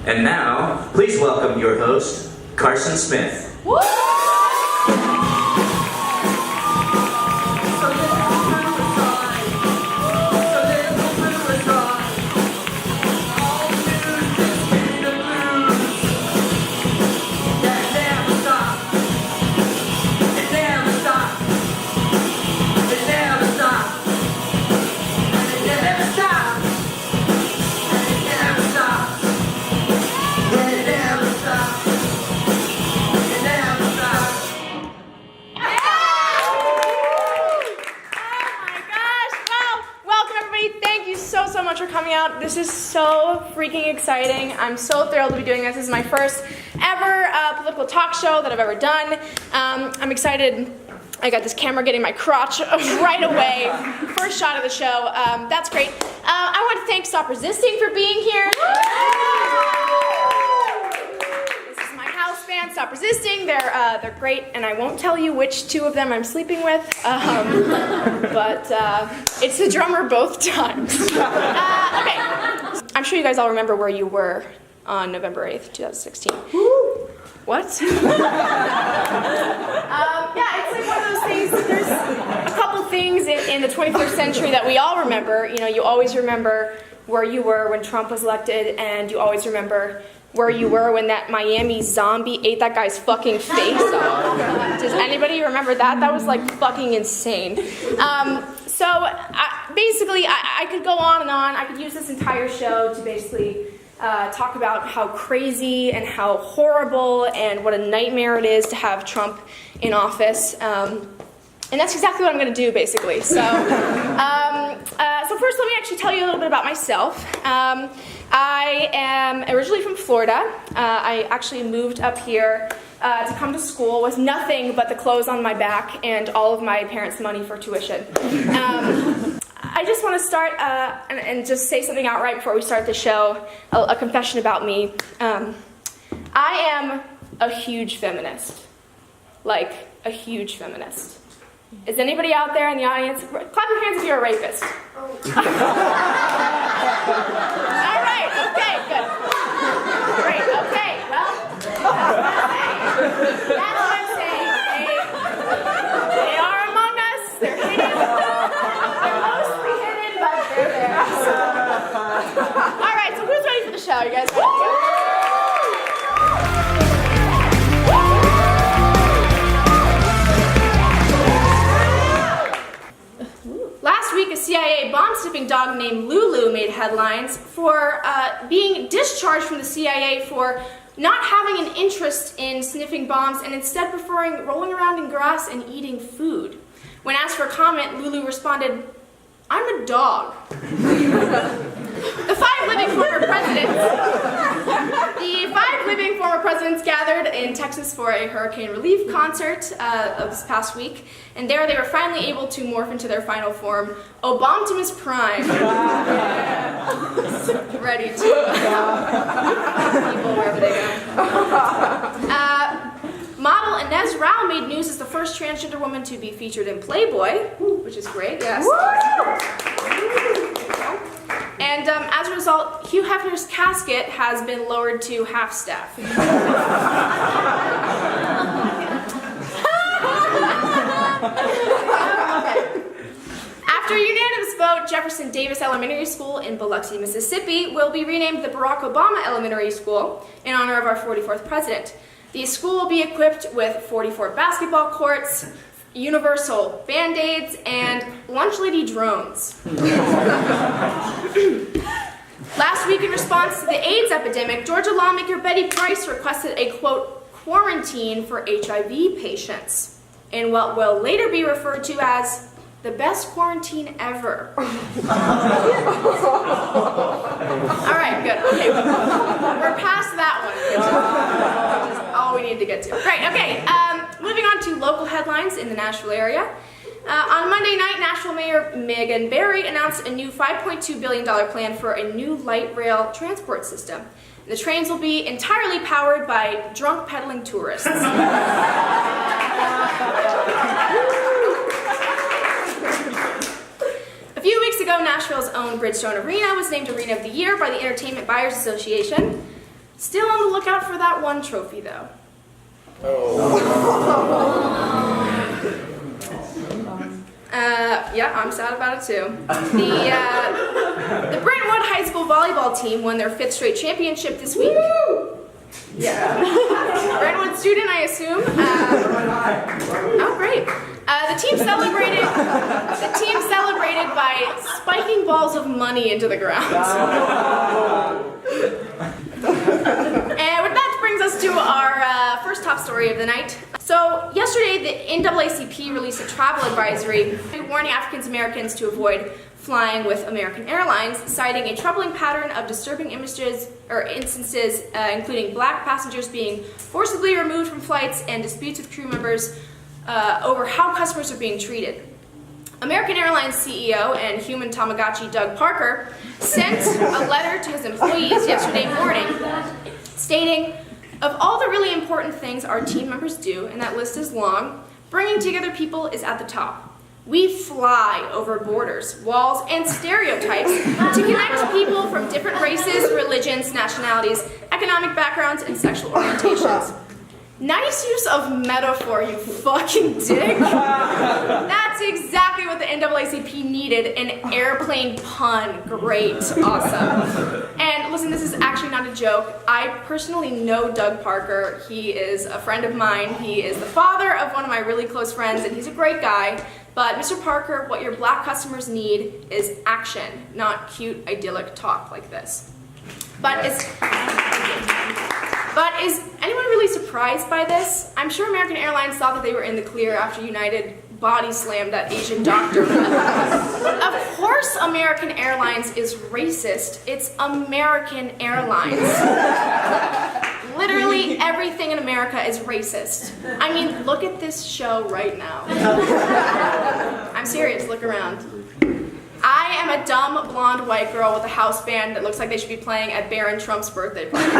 And now, please welcome your host, Carsen Smith. Woo! This is so freaking exciting. I'm so thrilled to be doing this. This is my first ever political talk show that I've ever done. I'm excited. I got this camera getting my crotch right away. First shot of the show. That's great. I want to thank Stop Resisting for being here. This is my house band, Stop Resisting. They're great, and I won't tell you which two of them I'm sleeping with, but it's the drummer both times. Okay. I'm sure you guys all remember where you were on November 8th, 2016. What? Yeah, it's like one of those things. There's a couple things in the 21st century that we all remember. You know, you always remember where you were when Trump was elected, and you always remember where you were when that Miami zombie ate that guy's fucking face off. Does anybody remember that? That was like fucking insane. Basically, I could go on and on. I could use this entire show to basically talk about how crazy and how horrible and what a nightmare it is to have Trump in office. And that's exactly what I'm going to do, basically. So first, let me actually tell you a little bit about myself. I am originally from Florida. I actually moved up here to come to school with nothing but the clothes on my back and all of my parents' money for tuition. I just want to start and just say something outright before we start the show, a confession about me. I am a huge feminist. Like, a huge feminist. Is anybody out there in the audience? Clap your hands if you're a rapist. All right, okay, good. Great, okay, well, that's what I'm saying. They are among us. They're hidden. They're mostly hidden, but they're there. All right, so who's ready for the show? You guys ready to go? Last week, a CIA bomb-sniffing dog named Lulu made headlines for being discharged from the CIA for not having an interest in sniffing bombs and instead preferring rolling around in grass and eating food. When asked for a comment, Lulu responded, "I'm a dog." The five living former presidents gathered in Texas for a hurricane relief concert of this past week, and there they were finally able to morph into their final form, Obamtimus Prime. Ready to people wherever they go. Model Inez Rao made news as the first transgender woman to be featured in Playboy, which is great, yes. And as a result, Hugh Hefner's casket has been lowered to half staff. After a unanimous vote, Jefferson Davis Elementary School in Biloxi, Mississippi will be renamed the Barack Obama Elementary School in honor of our 44th president. The school will be equipped with 44 basketball courts, universal Band-Aids, and lunch lady drones. Last week, in response to the AIDS epidemic, Georgia lawmaker Betty Price requested a, quote, quarantine for HIV patients, in what will later be referred to as the best quarantine ever. All right, good. Okay, we're past that one, which is all we need to get to. Right, okay. Moving on to local headlines in the Nashville area. On Monday night, Nashville Mayor Megan Barry announced a new $5.2 billion plan for a new light rail transport system. The trains will be entirely powered by drunk pedaling tourists. own Bridgestone Arena was named Arena of the Year by the Entertainment Buyers Association. Still on the lookout for that one trophy, though. Yeah, I'm sad about it too. The Brentwood High School volleyball team won their 5th straight championship this week. Yeah. Brentwood student, I assume. Oh, great. The team celebrated by spiking balls of money into the ground. And with that brings us to our first top story of the night. So yesterday, the NAACP released a travel advisory warning African Americans to avoid flying with American Airlines, citing a troubling pattern of disturbing images or instances, including black passengers being forcibly removed from flights and disputes with crew members over how customers are being treated. American Airlines CEO and human Tamagotchi Doug Parker sent a letter to his employees yesterday morning stating, "Of all the really important things our team members do, and that list is long, bringing together people is at the top. We fly over borders, walls, and stereotypes to connect people from different races, religions, nationalities, economic backgrounds, and sexual orientations." Nice use of metaphor, you fucking dick. That's exactly what the NAACP needed, an airplane pun. Great, awesome. And listen, this is actually not a joke. I personally know Doug Parker. He is a friend of mine. He is the father of one of my really close friends, and he's a great guy. But Mr. Parker, what your black customers need is action, not cute, idyllic talk like this. But is anyone really surprised by this? I'm sure American Airlines thought that they were in the clear after United body slammed that Asian doctor. Of course American Airlines is racist. It's American Airlines. Literally everything in America is racist. I mean, look at this show right now. I'm serious, look around. I am a dumb blonde white girl with a house band that looks like they should be playing at Barron Trump's birthday party.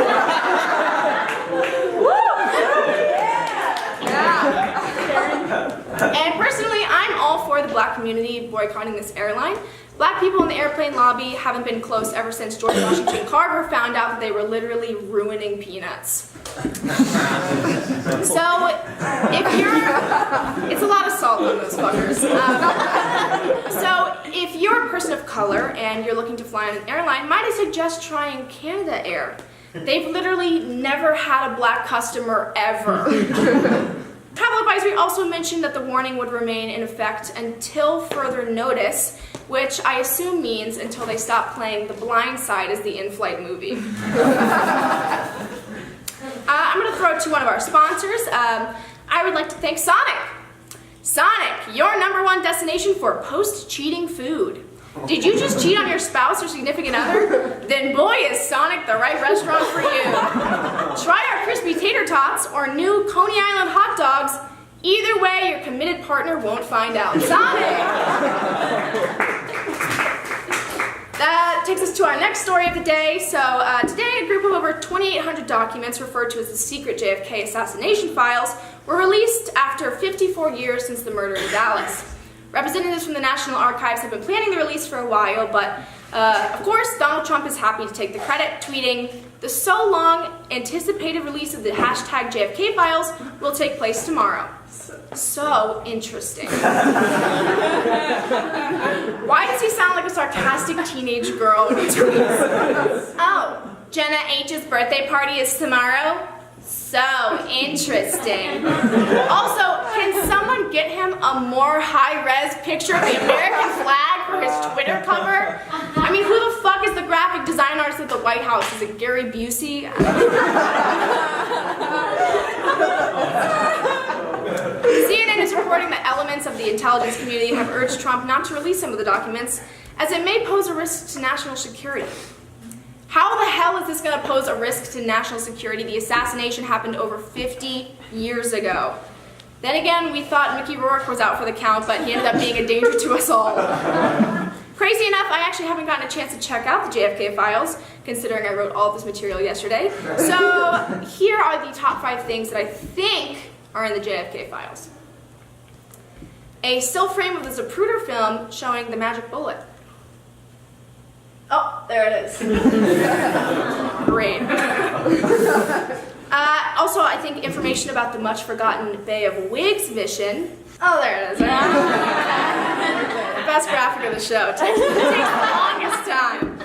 And personally, I'm all for the black community boycotting this airline. Black people in the airplane lobby haven't been close ever since George Washington Carver found out that they were literally ruining peanuts. So, it's a lot of salt on those fuckers. So, if you're a person of color and you're looking to fly on an airline, might I suggest trying Canada Air? They've literally never had a black customer ever. Travel advisory also mentioned that the warning would remain in effect until further notice, which I assume means until they stop playing The Blind Side as the in-flight movie. I'm going to throw it to one of our sponsors. I would like to thank Sonic. Sonic, your #1 destination for post-cheating food. Did you just cheat on your spouse or significant other? Then boy is Sonic the right restaurant for you. Try our crispy tater tots or new Coney Island hot dogs. Either way, your committed partner won't find out. Sonic! That takes us to our next story of the day. So today, a group of over 2,800 documents referred to as the secret JFK assassination files were released after 54 years since the murder in Dallas. Representatives from the National Archives have been planning the release for a while, but of course, Donald Trump is happy to take the credit, tweeting, "The so long anticipated release of the hashtag JFK files will take place tomorrow." So interesting. Why does he sound like a sarcastic teenage girl when he tweets? "Oh, Jenna H's birthday party is tomorrow? So interesting. Also, can someone get him a more high-res picture of the American flag for his Twitter cover? I mean, who the fuck is the graphic design artist at the White House? Is it Gary Busey?" CNN is reporting that elements of the intelligence community have urged Trump not to release some of the documents, as it may pose a risk to national security. How the hell is this going to pose a risk to national security? The assassination happened over 50 years ago. Then again, we thought Mickey Rourke was out for the count, but he ended up being a danger to us all. Crazy enough, I actually haven't gotten a chance to check out the JFK files, considering I wrote all this material yesterday. So here are the top 5 things that I think are in the JFK files. A still frame of the Zapruder film showing the magic bullet. there it is. Great. Also, I think information about the much-forgotten Bay of Wigs mission. Oh, there it is. The best graphic of the show. It takes the longest time.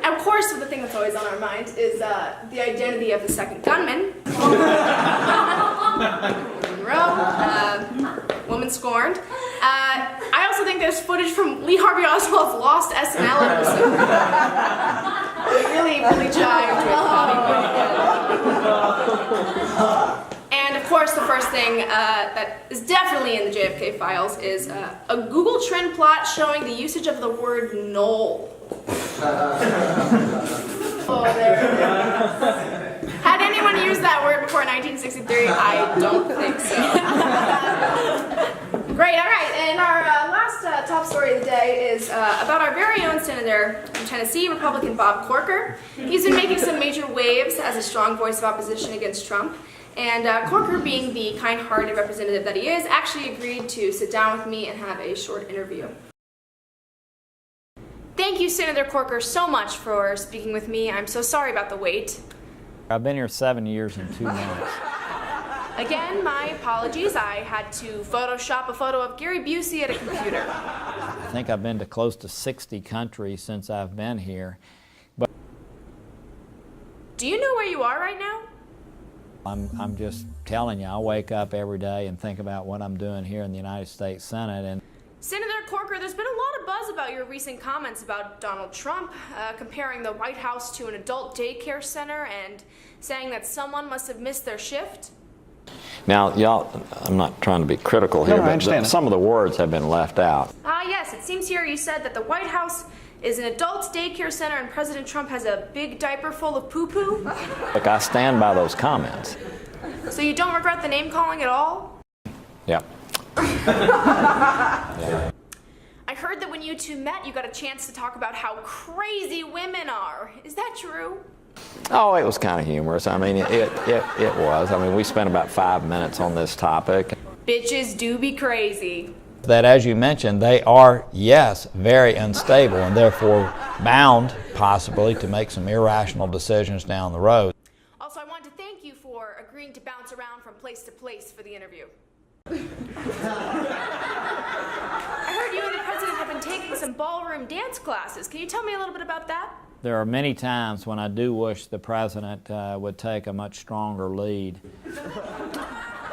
Of course, the thing that's always on our mind is the identity of the second gunman. Woman scorned. I also think there's footage from Lee Harvey Oswald's lost SNL episode. It really jived with Hollywood. And of course, the first thing that is definitely in the JFK files is a Google Trend plot showing the usage of the word knoll. Oh, there it is. Had anyone used that word before 1963? I don't think so. Great, all right, and our last top story of the day is about our very own senator from Tennessee, Republican Bob Corker. He's been making some major waves as a strong voice of opposition against Trump. And Corker, being the kind-hearted representative that he is, actually agreed to sit down with me and have a short interview. Thank you, Senator Corker, so much for speaking with me. I'm so sorry about the wait. I've been here 7 years and 2 months. Again, my apologies. I had to Photoshop a photo of Gary Busey at a computer. I think I've been to close to 60 countries since I've been here. But do you know where you are right now? I'm just telling you, I wake up every day and think about what I'm doing here in the United States Senate. And Senator Corker, there's been a lot of buzz about your recent comments about Donald Trump, comparing the White House to an adult daycare center and saying that someone must have missed their shift. Now, y'all, I'm not trying to be critical here, but some of the words have been left out. Yes, it seems here you said that the White House is an adult daycare center and President Trump has a big diaper full of poo-poo. Look, I stand by those comments. So you don't regret the name calling at all? Yeah. I heard that when you two met, you got a chance to talk about how crazy women are. Is that true? Oh, it was kind of humorous. I mean, it was. I mean, we spent about 5 minutes on this topic. Bitches do be crazy. that, as you mentioned, they are, yes, very unstable and therefore bound, possibly, to make some irrational decisions down the road. Also, I want to thank you for agreeing to bounce around from place to place for the interview. I heard you and the president have been taking some ballroom dance classes. Can you tell me a little bit about that? There are many times when I do wish the president would take a much stronger lead.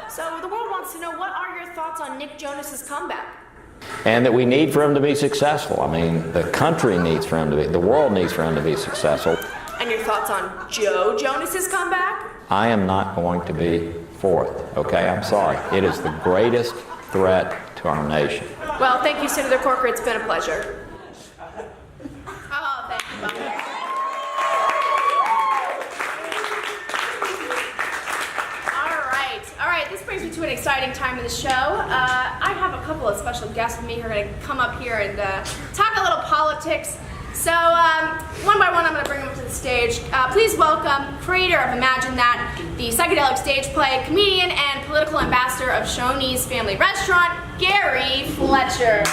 So the world wants to know, what are your thoughts on Nick Jonas's comeback? And that we need for him to be successful. I mean, the country needs for him to be, the world needs for him to be successful. And your thoughts on Joe Jonas's comeback? I am not going to be fourth, okay? I'm sorry. It is the greatest threat to our nation. Well, thank you, Senator Corker. It's been a pleasure. Oh, thank you, Bob. All right, this brings me to an exciting time in the show. I have a couple of special guests with me who are going to come up here and talk a little politics. So, one by one, I'm going to bring them up to the stage. Please welcome creator of Imagine That, the psychedelic stage play, comedian, and political ambassador of Shoney's Family Restaurant, Gary Fletcher.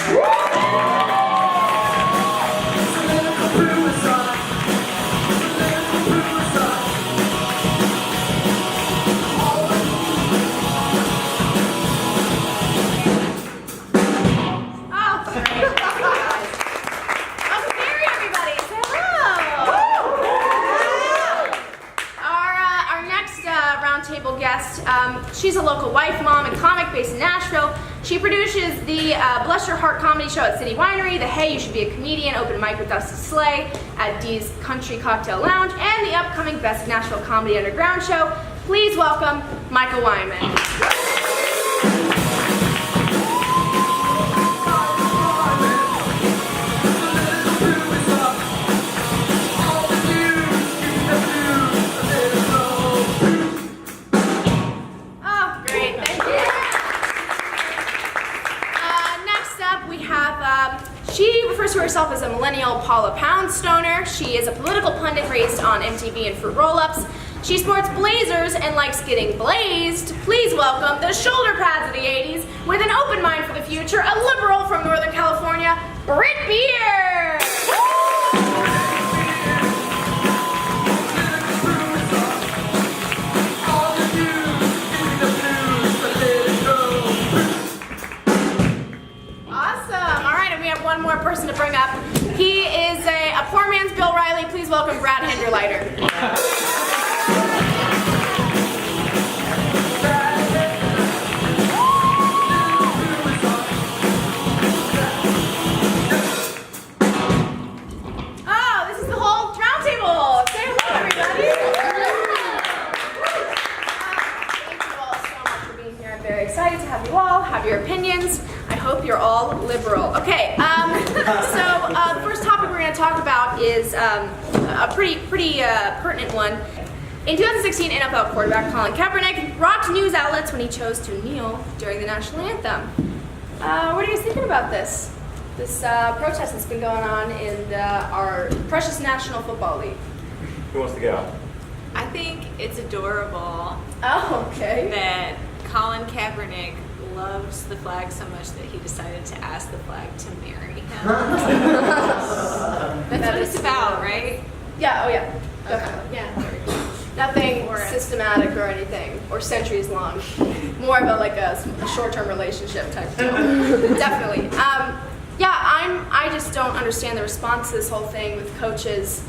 Guest. She's a local wife, mom, and comic based in Nashville. She produces the Bless Your Heart comedy show at City Winery, the Hey You Should Be a Comedian open mic with Dusty Slay at Dee's Country Cocktail Lounge, and the upcoming Best Nashville Comedy Underground show. Please welcome Mikah Wyman. She refers to herself as a millennial Paula Poundstoner. She is a political pundit raised on MTV and fruit roll-ups. She sports blazers and likes getting blazed. Please welcome the shoulder pads of the 80s with an open mind for the future, a liberal from Northern California, Britt. opinions. I hope you're all liberal. Okay, so the first topic we're going to talk about is a pretty pertinent one. In 2016, NFL quarterback Colin Kaepernick rocked news outlets when he chose to kneel during the national anthem. What are you guys thinking about this? This protest that's been going on in our precious National Football League. Who wants to go? I think it's adorable Oh, okay. that Colin Kaepernick loves the flag so much that he decided to ask the flag to marry him. That's what it's about, right? Yeah, oh yeah. Definitely. Yeah. Nothing systematic or anything, or centuries long. More of a short-term relationship type deal. Definitely. I just don't understand the response to this whole thing with coaches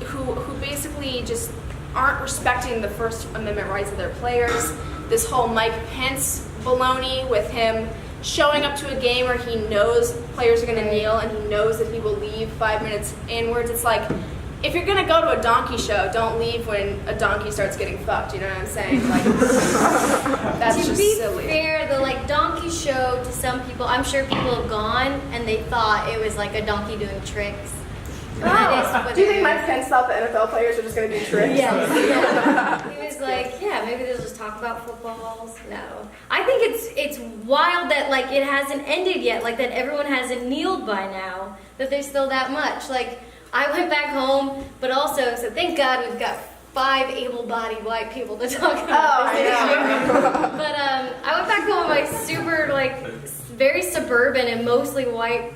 who basically just aren't respecting the First Amendment rights of their players. This whole Mike Pence baloney with him showing up to a game where he knows players are going to kneel and he knows that he will leave 5 minutes inwards. It's like, if you're going to go to a donkey show, don't leave when a donkey starts getting fucked, you know what I'm saying? Like, that's to just be silly. fair, the donkey show to some people, I'm sure people have gone and they thought it was like a donkey doing tricks. Do you think Mike Pence thought the NFL players were just going to do tricks? Yes. Yeah. He was like, yeah, maybe they'll just talk about footballs. No. I think it's wild that it hasn't ended yet, that everyone hasn't kneeled by now, that there's still that much. I went back home, but also, so thank God we've got 5 able-bodied white people to talk about this issue. But I went back home with my super, very suburban and mostly white,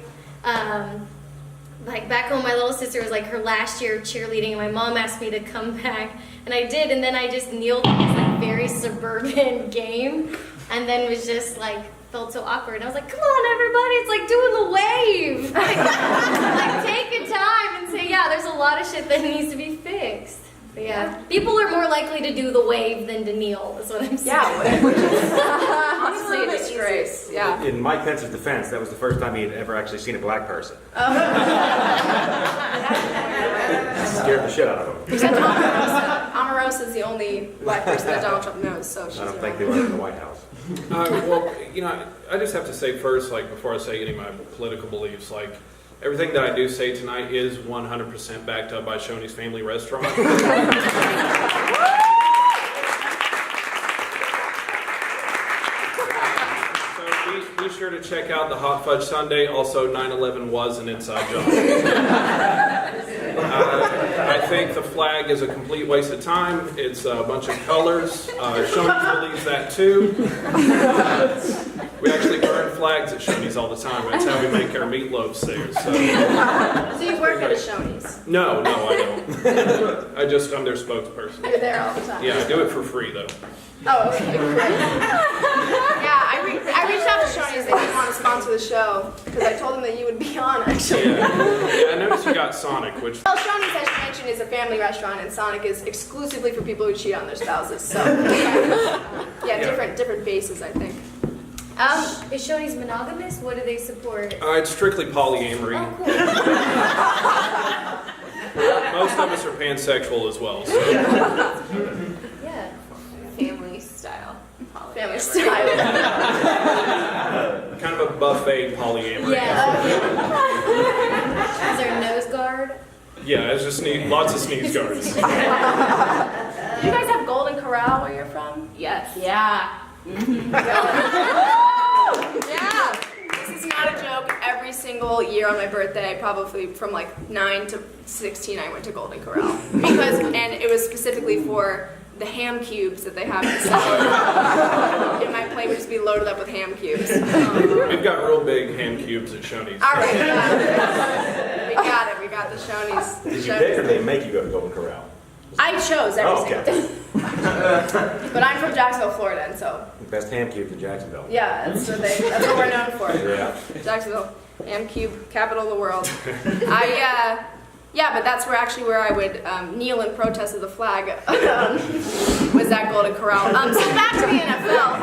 back home my little sister was her last year of cheerleading, and my mom asked me to come back, and I did, and then I just kneeled in this very suburban game, and then was just felt so awkward. And I was like, come on everybody, it's like doing the wave. Take a time and say, yeah, there's a lot of shit that needs to be fixed. But yeah, people are more likely to do the wave than to kneel, is what I'm saying. Yeah, which is honestly a disgrace. Yeah. In Mike Pence's defense, that was the first time he had ever actually seen a black person. Scared the shit out of him. Except Omarosa is the only black person that Donald Trump knows, so she's I don't think they were in the White House. I just have to say first, before I say any of my political beliefs, everything that I do say tonight is 100% backed up by Shoney's Family Restaurant. So be sure to check out the Hot Fudge Sundae. Also, 9/11 was an inside job. I think the flag is a complete waste of time. It's a bunch of colors. Shoney's believes that too. We actually burn flags at Shoney's all the time. That's how we make our meatloaves there. So you work at a Shoney's? No, I don't. I'm their spokesperson. You're there all the time? Yeah, I do it for free though. Oh, okay, great. Yeah, I reached out to Shoney's. They didn't want to sponsor the show because I told them that you would be on, actually. Yeah, I noticed you got Sonic, which... Well, Shoney's, as you mentioned, is a family restaurant, and Sonic is exclusively for people who cheat on their spouses. So, different bases, I think. Is Shoney's monogamous? What do they support? It's strictly polyamory. Oh, cool. Most of us are pansexual as well. So. Yeah. Family style. Family style. Kind of a buffet polyamory. Yeah. Is there a nose guard? Yeah, it's just lots of sneeze guards. Do you guys have Golden Corral where you're from? Yes. Yeah. Yeah. This is not a joke. Every single year on my birthday, probably from 9 to 16, I went to Golden Corral and it was specifically for the ham cubes that they have inside. And my plate would just be loaded up with ham cubes. We've got real big ham cubes at Shoney's. All right, yeah. We got it. We got the Shoney's. Did you pick or did they make you go to Golden Corral? I chose every single okay. day. But I'm from Jacksonville, Florida, and so Best ham cubes in Jacksonville. yeah, that's what we're known for. Yeah. Jacksonville, ham cube, capital of the world. But that's where I would kneel in protest of the flag. Was that Golden Corral? So back to the NFL.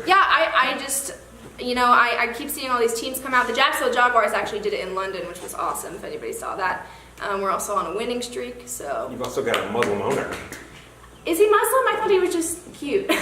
I just, I keep seeing all these teams come out. The Jacksonville Jaguars actually did it in London, which was awesome. If anybody saw that, we're also on a winning streak. So You've also got a Muslim owner. Is he Muslim? I thought he was just cute. No,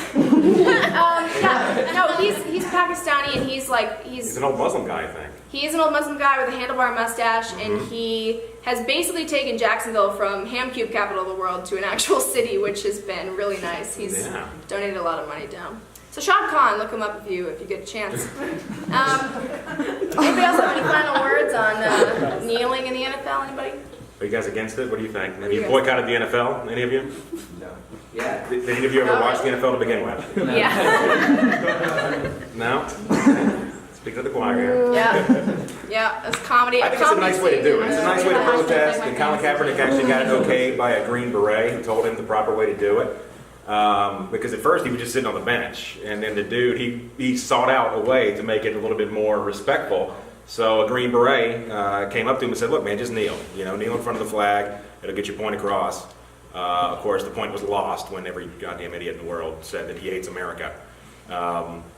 he's Pakistani, and he's He's an old Muslim guy, I think. he is an old Muslim guy with a handlebar mustache, and he has basically taken Jacksonville from ham cube capital of the world to an actual city, which has been really nice. He's donated a lot of money down. So Shad Khan, look him up if you get a chance. Anybody else have any final words on kneeling in the NFL? Anybody? Are you guys against it? What do you think? Have you boycotted the NFL? Any of you? No. Yeah. Did any of you ever watch the NFL to begin with? Yeah. No? Speak to the choir here. Yeah, that's comedy. I think it's a nice way to do it. It's a nice way to protest, and Colin Kaepernick actually got it okayed by a Green Beret who told him the proper way to do it. Because at first he was just sitting on the bench, and then the dude, he sought out a way to make it a little bit more respectful. So a Green Beret came up to him and said, look man, just kneel. Kneel in front of the flag. It'll get your point across. Of course, the point was lost when every goddamn idiot in the world said that he hates America.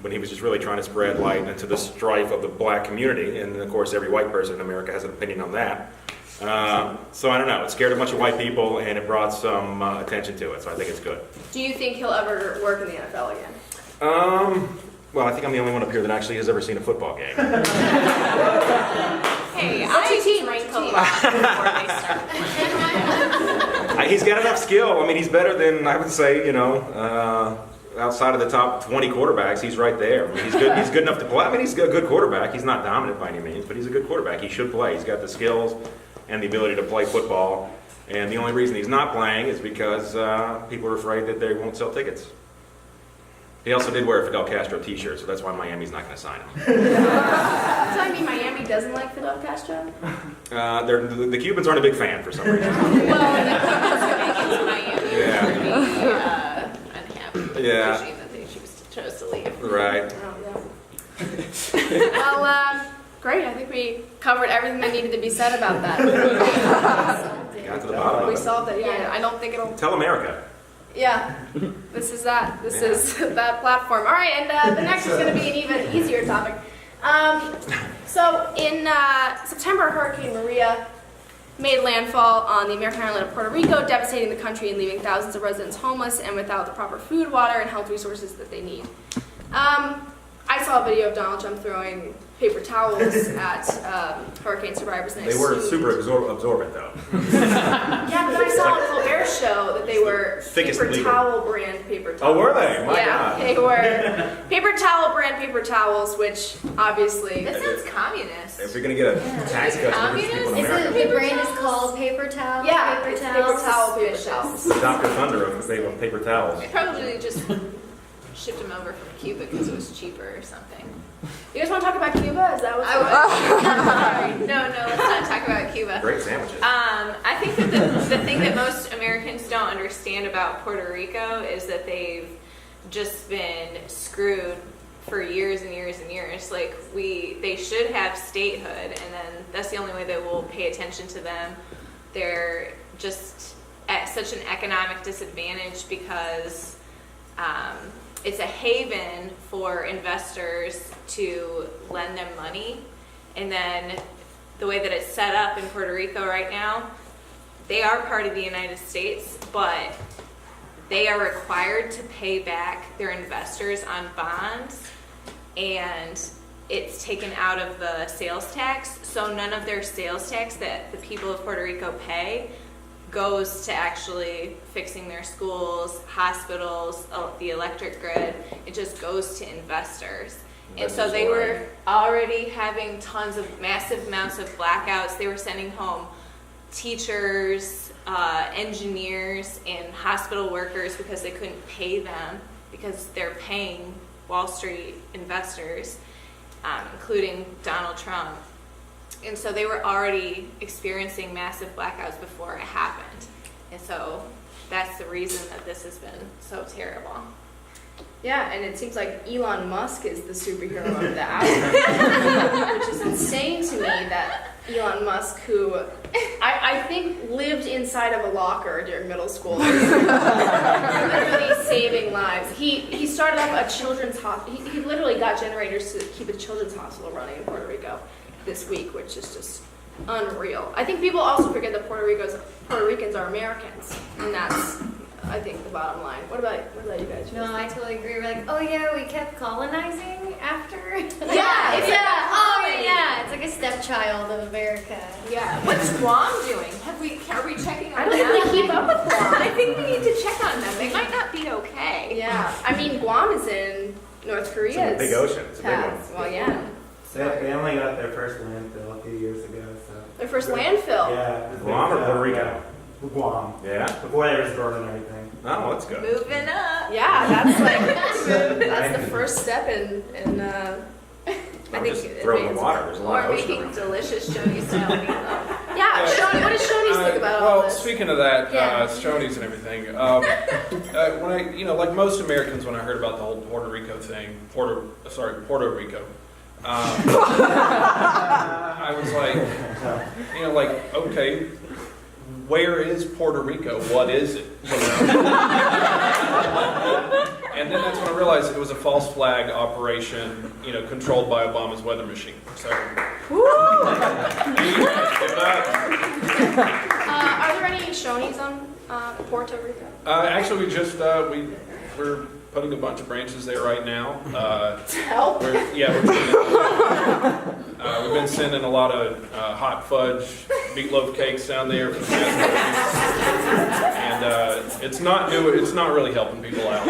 When he was just really trying to spread light into the strife of the black community, and of course every white person in America has an opinion on that. So I don't know, it scared a bunch of white people and it brought some attention to it, so I think it's good. Do you think he'll ever work in the NFL again? Well, I think I'm the only one up here that actually has ever seen a football game. Hey, What's your team? drink a lot before they start. He's got enough skill. I mean, he's better than, I would say, outside of the top 20 quarterbacks, he's right there. I mean, he's good enough to play. I mean, he's a good quarterback. He's not dominant by any means, but he's a good quarterback. He should play. He's got the skills and the ability to play football. And the only reason he's not playing is because people are afraid that they won't sell tickets. He also did wear a Fidel Castro t-shirt, so that's why Miami's not going to sign him. Does that mean Miami doesn't like Fidel Castro? The Cubans aren't a big fan for some reason. Well, Miami Yeah. unhappy. Yeah. Regime that they chose to leave. Right. Well, great. I think we covered everything that needed to be said about that. Got to the bottom of We it. solved it. Yeah, I don't think it'll. Tell America. Yeah, this is that. This is that platform. All right, and the next is going to be an even easier topic. So in September, Hurricane Maria made landfall on the American island of Puerto Rico, devastating the country and leaving thousands of residents homeless and without the proper food, water, and health resources that they need. I saw a video of Donald Trump throwing paper towels at hurricane survivors. And They were super absorbent, though. Yeah, but I saw on Colbert's show that they were Thickest paper bleeder. towel brand paper towels. Oh, were they? My yeah, God. they were paper towel brand paper towels, which obviously. That sounds communist. If you're going to get a tax cut for rich people in Is America, it the brand is called paper towel? Yeah, paper it's towels. paper towel, paper towels. the Dr. Thunder of paper towels. They probably just shipped them over from Cuba because it was cheaper or something. You guys want to talk about Cuba? Is that what's Sorry. No, let's not talk about Cuba. Great sandwiches. I think that the thing that most Americans don't understand about Puerto Rico is that they've just been screwed for years and years and years. Like they should have statehood, and then that's the only way that we'll pay attention to them. They're just at such an economic disadvantage because it's a haven for investors to lend them money. And then the way that it's set up in Puerto Rico right now, they are part of the United States, but they are required to pay back their investors on bonds, and it's taken out of the sales tax. So none of their sales tax that the people of Puerto Rico pay goes to actually fixing their schools, hospitals, the electric grid. It just goes to investors. And so they were already having tons of massive amounts of blackouts. They were sending home teachers, engineers, and hospital workers because they couldn't pay them because they're paying Wall Street investors, including Donald Trump. And so they were already experiencing massive blackouts before it happened. And so that's the reason that this has been so terrible. Yeah, and it seems like Elon Musk is the superhero of the hour, which is insane to me that Elon Musk, who I think lived inside of a locker during middle school, literally saving lives. He started up a children's hospital. He literally got generators to keep a children's hospital running in Puerto Rico this week, which is just unreal. I think people also forget that Puerto Ricans are Americans, and that's I think, the bottom line. What about you guys? No, I totally agree. We're like, oh yeah, we kept colonizing after. Yeah, it's it's like a stepchild of America. Yeah. What's Guam doing? Are we checking on I don't them? think we keep up with Guam. I think we need to check on them. They might not be okay. Yeah, I mean, Guam is in North Korea. It's in the big ocean. It's a big one. Well, yeah. They only got their first landfill a few years ago, so. Their first landfill. Yeah. Guam or Puerto Rico? Yeah. Guam. Yeah. Before they was burning everything. Oh, that's good. Moving up. Yeah, that's like that's the first step in I think just throw in the water. There's a lot Or of ocean making around. delicious Shoney's style meatloaf. Yeah, Shoney, what does Shoney's think about all Well, this? speaking of that, Yeah. Shoney's and everything, when I, like most Americans, when I heard about the whole Puerto Rico thing, Puerto Rico, I was like, okay, where is Puerto Rico? What is it? And then that's when I realized it was a false flag operation, controlled by Obama's weather machine. So, give it up. Are there any Shoney's on Puerto Rico? Actually, we just we're putting a bunch of branches there right now. Help. We've been sending a lot of hot fudge meatloaf cakes down there, and it's not really helping people out.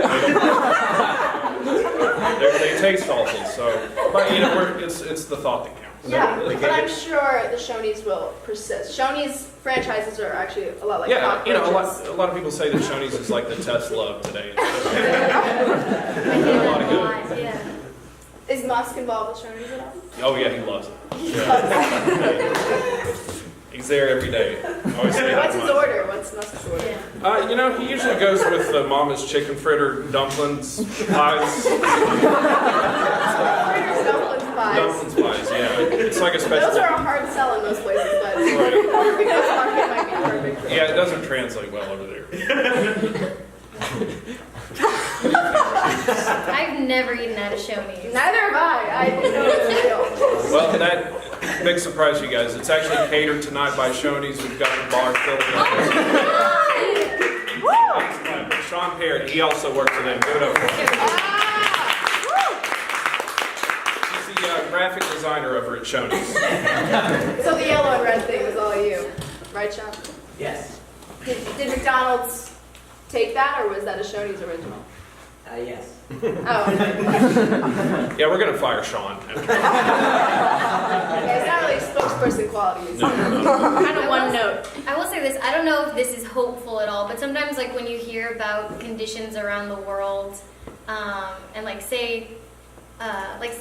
They taste awful. So, but it's the thought that counts. Yeah, but I'm sure the Shoney's will persist. Shoney's franchises are actually a lot like Yeah, cockroaches. a lot of people say that Shoney's is like the Tesla of today. I hear A lot that of a good. lot, yeah. Is Musk involved with Shoney's at all? Oh yeah, he loves it. He's there every day. Always say What's that his much. order? What's Musk's order? Yeah. He usually goes with the Mama's chicken fritter dumplings pies. Fritters, dumplings, pies. Dumplings pies, yeah. It's like a special. Those are a hard sell in most places, but Right. Puerto Rico's market might be perfect for Yeah, it doesn't translate well over there. I've never eaten at a Shoney's. Neither have I didn't know it was real. Well, that big surprise, you guys. It's actually catered tonight by Shoney's. We've got the bar filled up. Sean Parrott, he also works for them. Give it up for him. He's the graphic designer over at Shoney's. So the yellow and red thing was all you, right, Sean? Yes. Did McDonald's take that, or was that a Shoney's original? Yes. Oh. Yeah, we're gonna fire Sean. Yeah, it's not really spokesperson quality. It's kind of one note. I will say this, I don't know if this is hopeful at all, but sometimes like when you hear about conditions around the world, and like say, like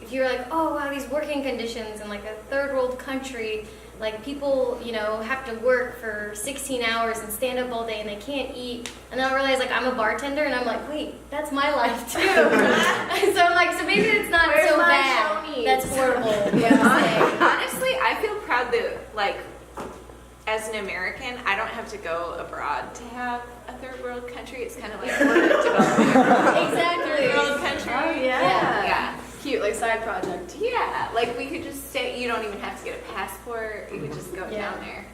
if you're like, oh wow, these working conditions in like a third world country, like people, have to work for 16 hours and stand up all day and they can't eat. And then I realize like I'm a bartender and I'm like, wait, that's my life too. So I'm like, so maybe it's not Where's so my bad. Shoney's? That's horrible. Honestly, I feel proud that, like, as an American, I don't have to go abroad to have a third world country. It's kind of like we're a developing Exactly. third world country. Oh, yeah. Yeah. Cute, like side project. Yeah. Like we could just stay. You don't even have to get a passport. You could just go Yeah. down there.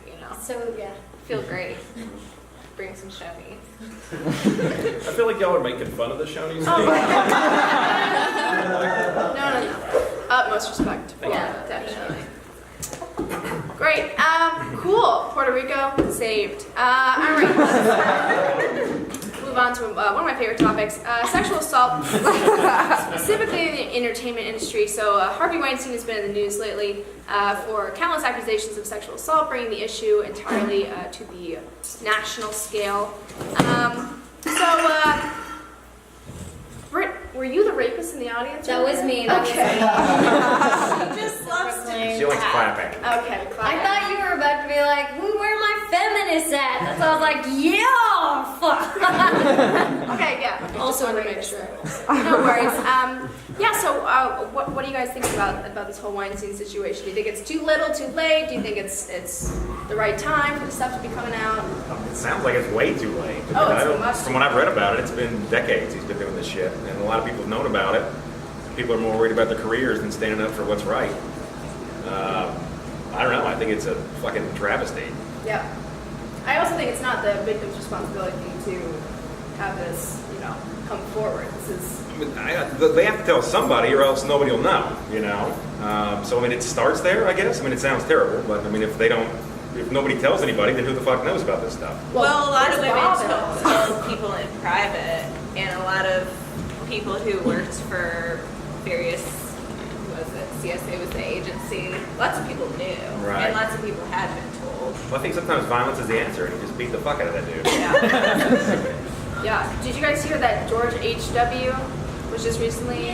So yeah. Feel great. Bring some Shoney's. I feel like y'all are making fun of the Shoney's. No. Utmost respect. Yeah, definitely. Great. Cool. Puerto Rico saved. All right. Move on to one of my favorite topics: sexual assault, specifically in the entertainment industry. So Harvey Weinstein has been in the news lately for countless accusations of sexual assault, bringing the issue entirely to the national scale. Britt, were you the rapist in the audience? That was me. That Okay. was me. Just loves to She likes clapping. Okay. I thought you were about to be like, where are my feminists at? So I was like, yeah, fuck. Okay, yeah. Okay, Also just wanted to make rapist. sure. No worries. Yeah. So, what do you guys think about this whole Weinstein situation? Do you think it's too little, too late? Do you think it's the right time for the stuff to be coming out? It sounds like it's way too late. Oh, I it's don't- must. From what I've read about it, it's been decades he's been doing this shit, and a lot of people have known about it. People are more worried about their careers than standing up for what's right. I don't know. I think it's a fucking travesty. Yeah. I also think it's not the victim's responsibility to have this, come forward. This is. I mean, they have to tell somebody, or else nobody will know. So I mean, it starts there, I guess. I mean, it sounds terrible, but I mean, if nobody tells anybody, then who the fuck knows about this stuff? Well, a lot of there's women Bob. told people in private, and a lot of people who worked for various, CSA was the agency, lots of people knew, Right. and lots of people had been told. Well, I think sometimes violence is the answer, and you just beat the fuck out of that dude. Yeah. Yeah. Did you guys hear that George H.W. was just recently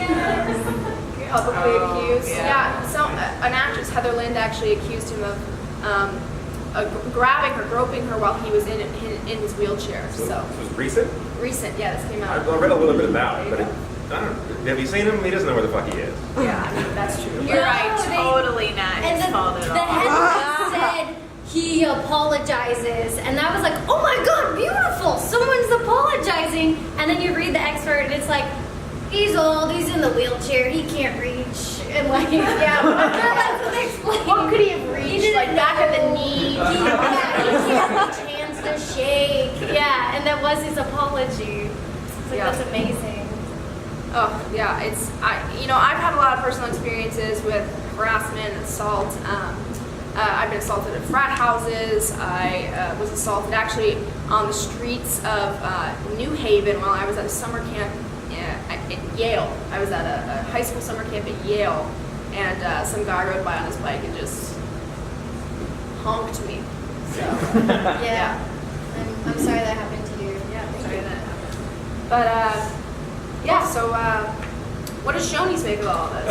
publicly accused? Yeah. So an actress, Heather Lind, actually accused him of grabbing her, groping her while he was in his wheelchair. So This was recent? recent, yeah, this came I out. read a little bit about it, but I don't know. Have you seen him? He doesn't know where the fuck he is. Yeah, I mean that's true. You're right, No, they- totally not And his fault at the all. headline said he apologizes, and I was like, oh my god, beautiful! Someone's apologizing. And then you read the expert, and it's like, he's old, he's in the wheelchair, he can't reach, and like, yeah, that's what they explain. What could he have He reached? didn't Like back at the know. knee? He can't reach hands to shake. Yeah, and that was his apology. It's like, Yeah. that's amazing. Oh yeah, I've had a lot of personal experiences with harassment and assault. I've been assaulted at frat houses. I was assaulted actually on the streets of New Haven while I was at a summer camp at Yale. I was at a high school summer camp at Yale, and some guy rode by on his bike and just honked me. So Yeah. I'm sorry that happened to you. yeah, sorry that happened. But yeah, so what does Shoney's make of all of this?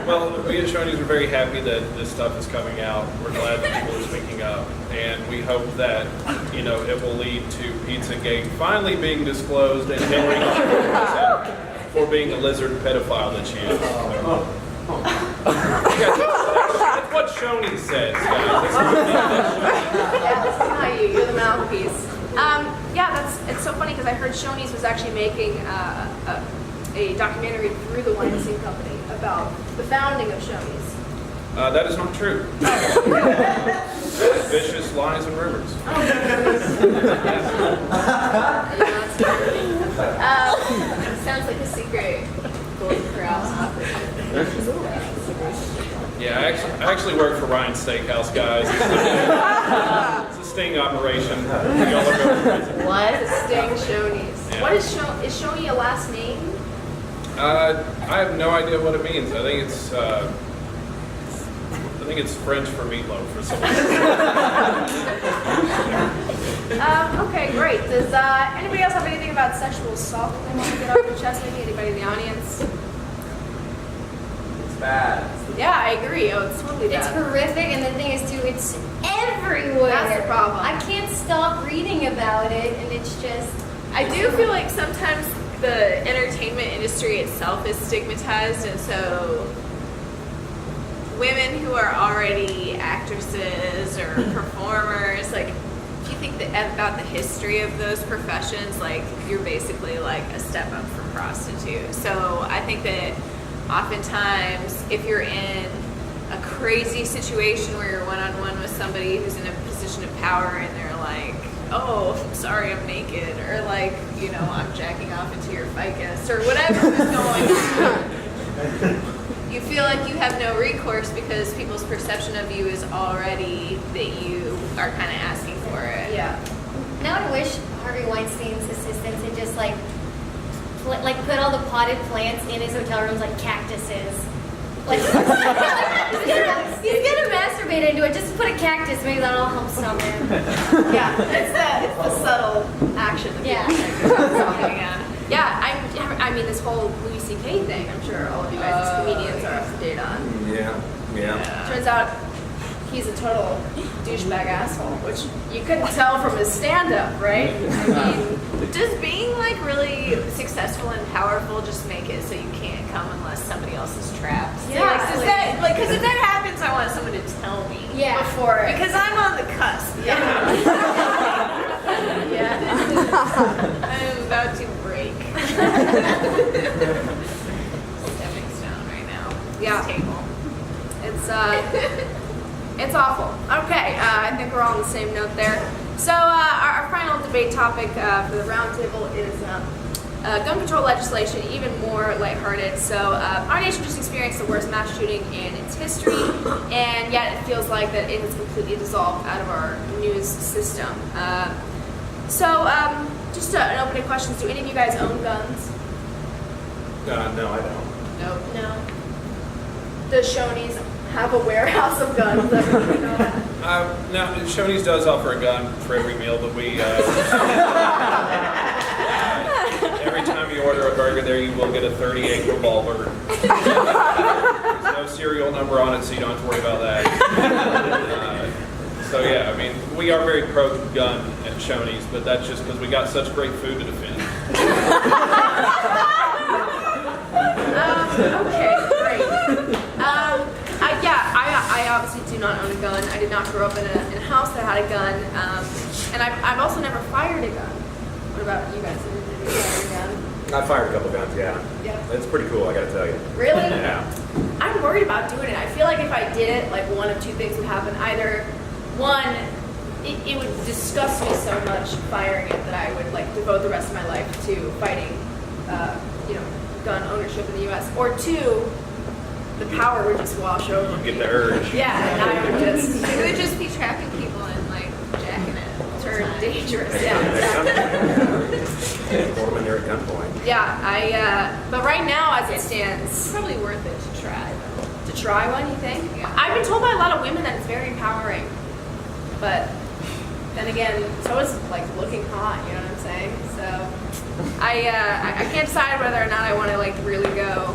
Well, we at Shoney's are very happy that this stuff is coming out. We're glad that people are speaking up, and we hope that it will lead to Pizzagate finally being disclosed and Hillary for being a lizard pedophile that she is. That's what Shoney says, guys. Yeah, this is not you. You're the mouthpiece. It's so funny because I heard Shoney's was actually making a documentary through the Weinstein Company about the founding of Shoney's. That is not true. Vicious lies and rumors. Sounds like a secret Golden Corral operation. Yeah, I actually work for Ryan's Steakhouse, guys. It's a sting operation. Y'all are going crazy. What? Sting Shoney's. Yeah. What is Shoney? Is Shoney a last name? I have no idea what it means. I think it's French for meatloaf for some reason. Okay, great. Does anybody else have anything about sexual assault they want to get off their chest? Maybe anybody in the audience? It's bad. Yeah, I agree. Oh, it's totally It's bad. horrific, and the thing is too, it's everywhere. That's the problem. I can't stop reading about it, and it's just. I do feel like sometimes the entertainment industry itself is stigmatized, and so women who are already actresses or performers, like, if you think about the history of those professions, like, you're basically like a step up from prostitute. So I think that oftentimes if you're in a crazy situation where you're one-on-one with somebody who's in a position of power and they're like, oh, I'm sorry, I'm naked, or like, I'm jacking off into your ficus, or whatever is going on. You feel like you have no recourse because people's perception of you is already that you are kind of asking for it. Yeah. Now I wish Harvey Weinstein's assistants had just like put all the potted plants in his hotel rooms like cactuses. Like he's gonna masturbate into it. Just put a cactus. Maybe that'll help stop him. Yeah, it's the subtle action. Of Yeah. Yeah, I mean this whole Louis C.K. thing. I'm sure all of you guys as comedians are up to date on. Yeah. Turns out he's a total douchebag asshole, which you couldn't tell from his stand-up, right? I mean, Does being like really successful and powerful just make it so you can't come unless somebody else is trapped? So, Yeah, because if that happens, I want someone to tell me. Yeah. before it. Because I'm on the cusp. Yeah. I'm about to break. Stepping stone right now. Yeah. This table. It's It's awful. Okay, I think we're all on the same note there. So our final debate topic for the roundtable is gun control legislation, even more lighthearted. So our nation just experienced the worst mass shooting in its history, and yet it feels like that it has completely dissolved out of our news system. Just an opening question: do any of you guys own guns? No, I don't. Nope. No. Does Shoney's have a warehouse of guns? Everybody know that? No, Shoney's does offer a gun for every meal, but we every time you order a burger there, you will get a 38 revolver. There's no serial number on it, so you don't have to worry about that. So yeah, I mean, we are very pro-gun at Shoney's, but that's just because we got such great food to defend. Okay, great. I obviously do not own a gun. I did not grow up in a house that had a gun, and I've also never fired a gun. What about you guys? Did you fire a gun? I fired a couple guns, yeah. Yeah. It's pretty cool, I gotta tell you. Really? Yeah. I'm worried about doing it. I feel like if I did it, like one of two things would happen. Either one, it would disgust me so much firing it that I would like devote the rest of my life to fighting, gun ownership in the U.S. Or two, the power would just wash over me. Get the urge. Yeah, and I would just. It would just be trapping people and like jacking it. Turn dangerous. Hold Yeah. them in there at gunpoint. Yeah. But right now, as it stands, It's probably worth it to try though. to try one, you think? Yeah. I've been told by a lot of women that it's very empowering. But then again, so is like looking hot, you know what I'm saying? So I can't decide whether or not I want to like really go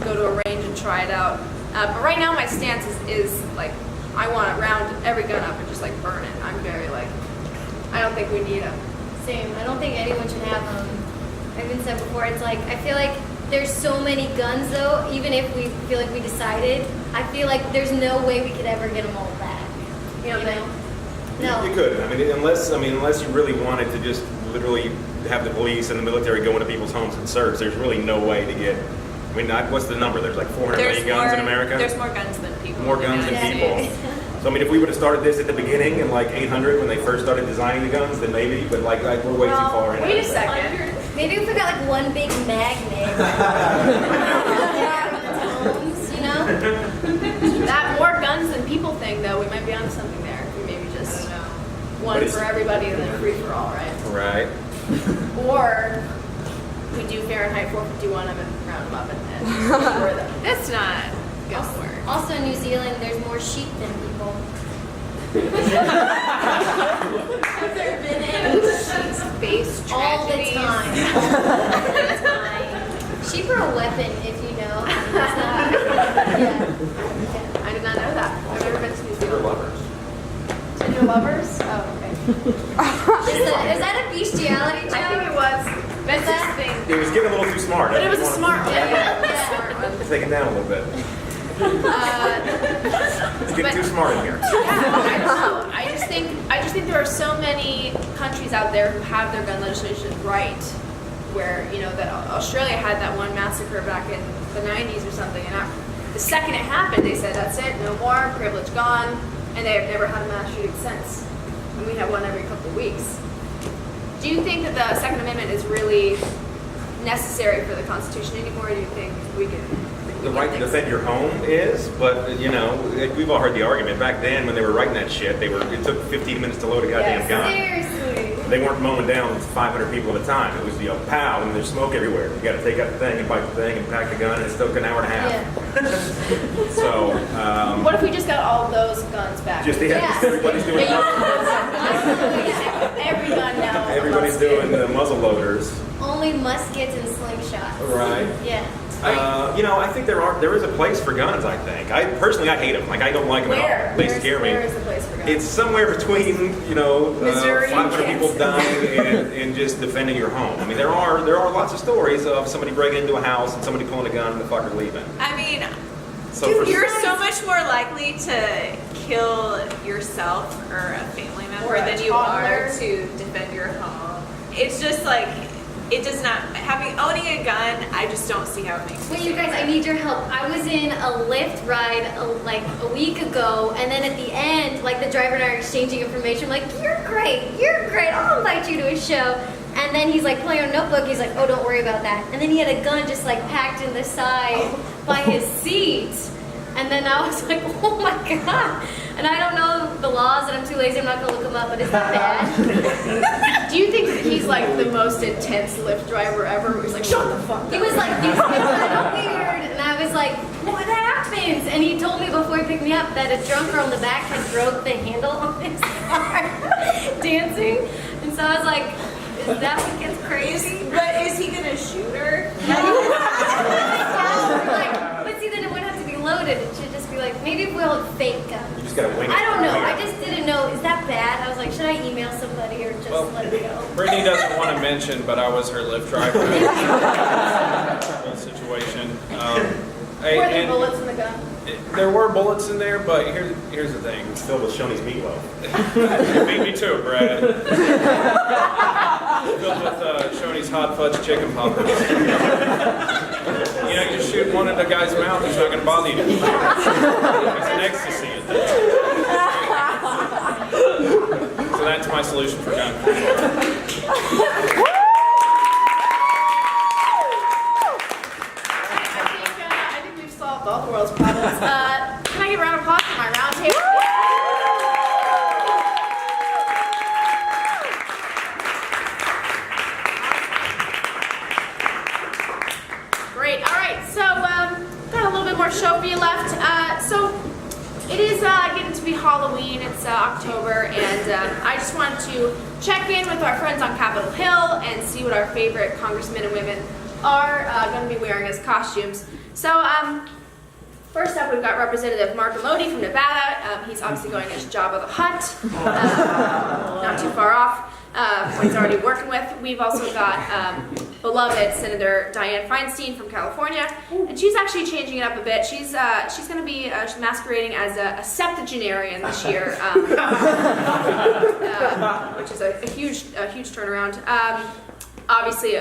to a range and try it out. But right now my stance is like I want to round every gun up and just like burn it. I'm very like I don't think we need them. Same. I don't think anyone should have them. I've been said before. It's like I feel like there's so many guns though. Even if we feel like we decided, I feel like there's no way we could ever get them all back. You know? No. You could. I mean, unless you really wanted to just literally have the police and the military go into people's homes and search, there's really no way to get. I mean, what's the number? There's like 400 million guns in America. There's more guns than people. More guns than people. So I mean, if we would have started this at the beginning in like 800 when they first started designing the guns, then maybe. But like we're way too far in. Wait a second. Maybe if we got like one big magnet. That more guns than people thing though, we might be onto something there. We maybe just one for everybody and then free for all, right? Right. Or we do Fahrenheit 451 them and round them up and destroy them. That's not gonna work. Also in New Zealand, there's more sheep than people. Have there been any space All the tragedies? time. All the time. Sheep are a weapon, if you know. It's not, yeah. I did not know that. I've never been to New They're Zealand. lovers. So you're lovers? Oh, okay. Is that a bestiality joke? I think it was. That's that thing. It was getting a little too smart. But it was a smart one. Yeah. Smart one. Take it down a little bit. It's getting too smart in here. Yeah, I don't know. I just think there are so many countries out there who have their gun legislation right, where that Australia had that one massacre back in the 90s or something, and the second it happened, they said that's it, no more, privilege gone, and they have never had a mass shooting since. And we have one every couple of weeks. Do you think that the Second Amendment is really necessary for the Constitution anymore? Or do you think we can? The right to defend your home is, but we've all heard the argument. Back then, when they were writing that shit, it took 15 minutes to load a goddamn gun. Seriously. They weren't mowing down 500 people at a time. It was pow, and there's smoke everywhere. You got to take out the thing and bite the thing and pack the gun, and it took an hour and a half. Yeah. So. What if we just got all those guns back? Just everybody's doing. Every gun now. Everybody's doing the muzzle loaders. Only muskets and slingshots. Right. Yeah. I think there is a place for guns. I think. I hate them. Like I don't like them at all. They scare me. Where is the place for guns? It's somewhere between Missouri and 500 people Kansas. dying and just defending your home. I mean, there are lots of stories of somebody breaking into a house and somebody pulling a gun and the fucker leaving. I mean, So you're so much more likely to kill yourself or a family member Or a than you are toddler. to defend your home. It's just like it does not, owning a gun, I just don't see how it makes Wait, me you guys, I need your help. I was in a Lyft ride like a week ago, and then at the end, like the driver and I are exchanging information. I'm like, you're great, I'll invite you to a show. And then he's like playing a notebook. He's like, oh, don't worry about that. And then he had a gun just like packed in the side by his seat. And then I was like, oh my God. And I don't know the laws, and I'm too lazy. I'm not gonna look them up, but is that bad? Do you think that he's like the most intense Lyft driver ever? Where he's like, shut the fuck up. He was like, these kids are weird. And I was like, what happens? And he told me before he picked me up that a drunk girl in the back had broke the handle on his car dancing. And so I was like, is that what gets crazy? But is he gonna shoot her? But see, then it wouldn't have to be loaded. It should just be like, maybe we'll fake gun. You just gotta wing it. I don't know. I just didn't know. Is that bad? I was like, should I email somebody or just let it go? Brittany doesn't want to mention, but I was her Lyft driver in the situation. Were there bullets in the gun? There were bullets in there, but here's the thing. It's filled with Shoney's meatloaf. You beat me to it, Brad. Filled with Shoney's hot fudge chicken poppers. You know, you just shoot one in the guy's mouth, he's not going to bother you. It's an ecstasy. So that's my solution for gun control. I think we've solved all the world's problems. Can I give a round of applause for my round table? Great. All right. So got a little bit more show for you left. So it is getting to be Halloween. It's October, and I just wanted to check in with our friends on Capitol Hill and see what our favorite congressmen and women are going to be wearing as costumes. So first up, we've got Representative Mark Maloney from Nevada. He's obviously going as Jabba the Hutt, not too far off. What he's already working with. We've also got beloved Senator Dianne Feinstein from California, and she's actually changing it up a bit. She's going to be masquerading as a septuagenarian this year, which is a huge turnaround. Obviously,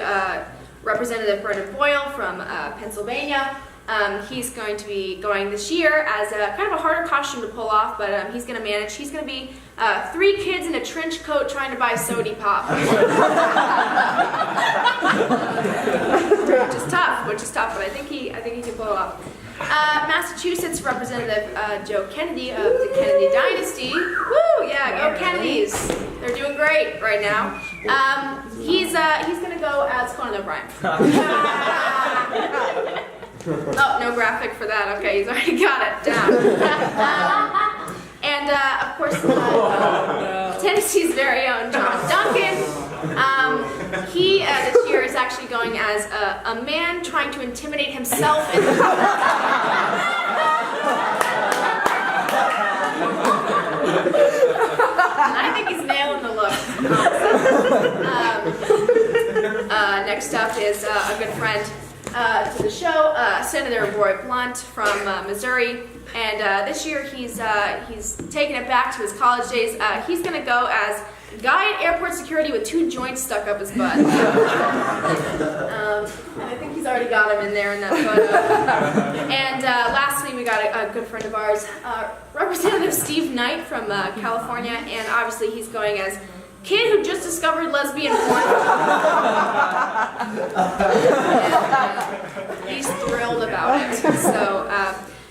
Representative Brendan Boyle from Pennsylvania. He's going to be going this year as a kind of a harder costume to pull off, but he's going to manage. He's going to be 3 kids in a trench coat trying to buy sody pop. which is tough, but I think he can pull it off. Massachusetts Representative Joe Kennedy of the Kennedy Dynasty. Woo, yeah, go Kennedys. They're doing great right now. He's going to go as Conan O'Brien. Oh, no graphic for that. Okay, he's already got it down. And of course, Tennessee's very own John Duncan. He this year is actually going as a man trying to intimidate himself. I think he's nailing the look. Next up is a good friend to the show, Senator Roy Blunt from Missouri, and this year he's taking it back to his college days. He's going to go as a guy at airport security with 2 joints stuck up his butt. And I think he's already got him in there in that photo. And lastly, we got a good friend of ours, Representative Steve Knight from California, and obviously he's going as kid who just discovered lesbian porn. He's thrilled about it. So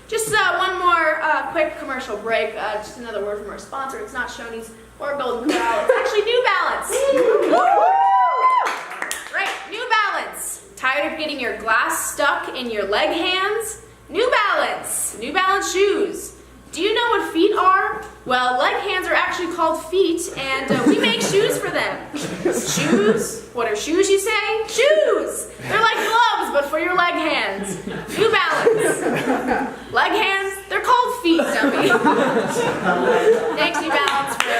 just one more quick commercial break. Just another word from our sponsor. It's not Shoney's or Golden Corral. It's actually New Balance. Right, New Balance. Tired of getting your glass stuck in your leg hands? New Balance. New Balance shoes. Do you know what feet are? Well, leg hands are actually called feet, and we make shoes for them. Shoes? What are shoes, you say? Shoes! They're like gloves, but for your leg hands. New Balance. Leg hands? They're called feet, dummy. Thanks, New Balance, for...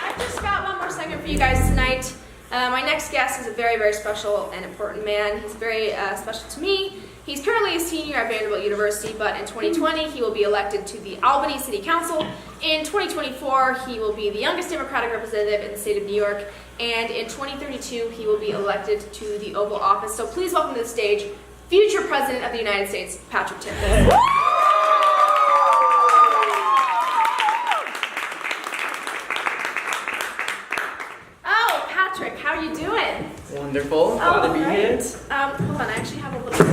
I've just got one more segment for you guys tonight. My next guest is a very, very special and important man. He's very special to me. He's currently a senior at Vanderbilt University, but in 2020 he will be elected to the Albany City Council. In 2024, he will be the youngest Democratic representative in the state of New York, and in 2032, he will be elected to the Oval Office. So please welcome to the stage, future President of the United States, Patrick Timmons. Oh, Patrick, how are you doing? Wonderful. Glad to be great. here. Hold on, I actually have a little...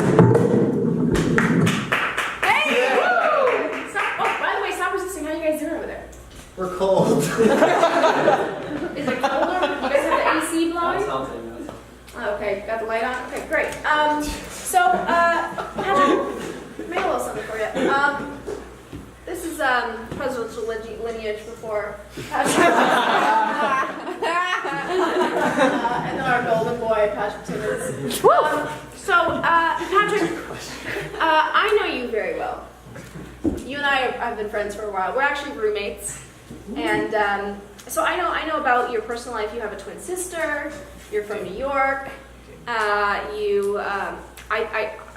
Hey! Stop. Oh, by the way, stop resisting. How are you guys doing over there? We're cold. Is it colder? You guys have the AC blowing? That's something. Oh, okay, got the light on? Okay, great. Patrick, made a little something for you. This is presidential lineage before Patrick. And then our golden boy, Patrick Timmons. Patrick, I know you very well. You and I have been friends for a while. We're actually roommates. And so I know about your personal life. You have a twin sister. You're from New York.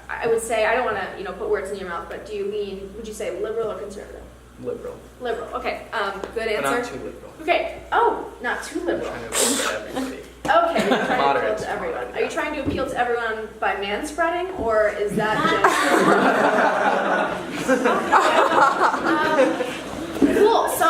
I would say, I don't want to put words in your mouth, but do you lean, would you say liberal or conservative? Liberal. Liberal, okay. Good answer. But not too liberal. Okay. Oh, not too liberal. Trying to appeal to everybody. Okay, you're trying to appeal Moderate. to everyone. Are you trying to appeal to everyone by manspreading, or is that just... Cool. So,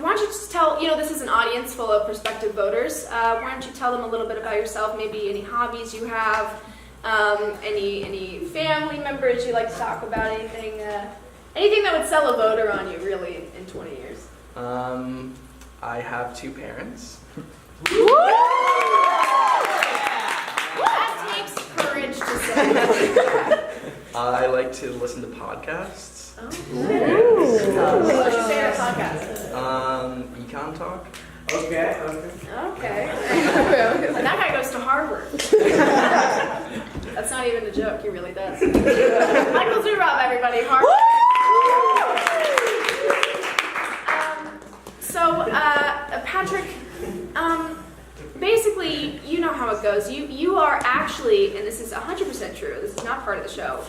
why don't you just tell, this is an audience full of prospective voters. Why don't you tell them a little bit about yourself, maybe any hobbies you have, any family members you like to talk about, anything that would sell a voter on you, really, in 20 years. I have two parents. That takes courage to say. I like to listen to podcasts. Oh, nice. What's your favorite podcast? Econ Talk. Okay. And that guy goes to Harvard. That's not even a joke, he really does. Michael Zurob, everybody, Harvard. Patrick, basically, you know how it goes. You are actually, and this is 100% true, this is not part of the show,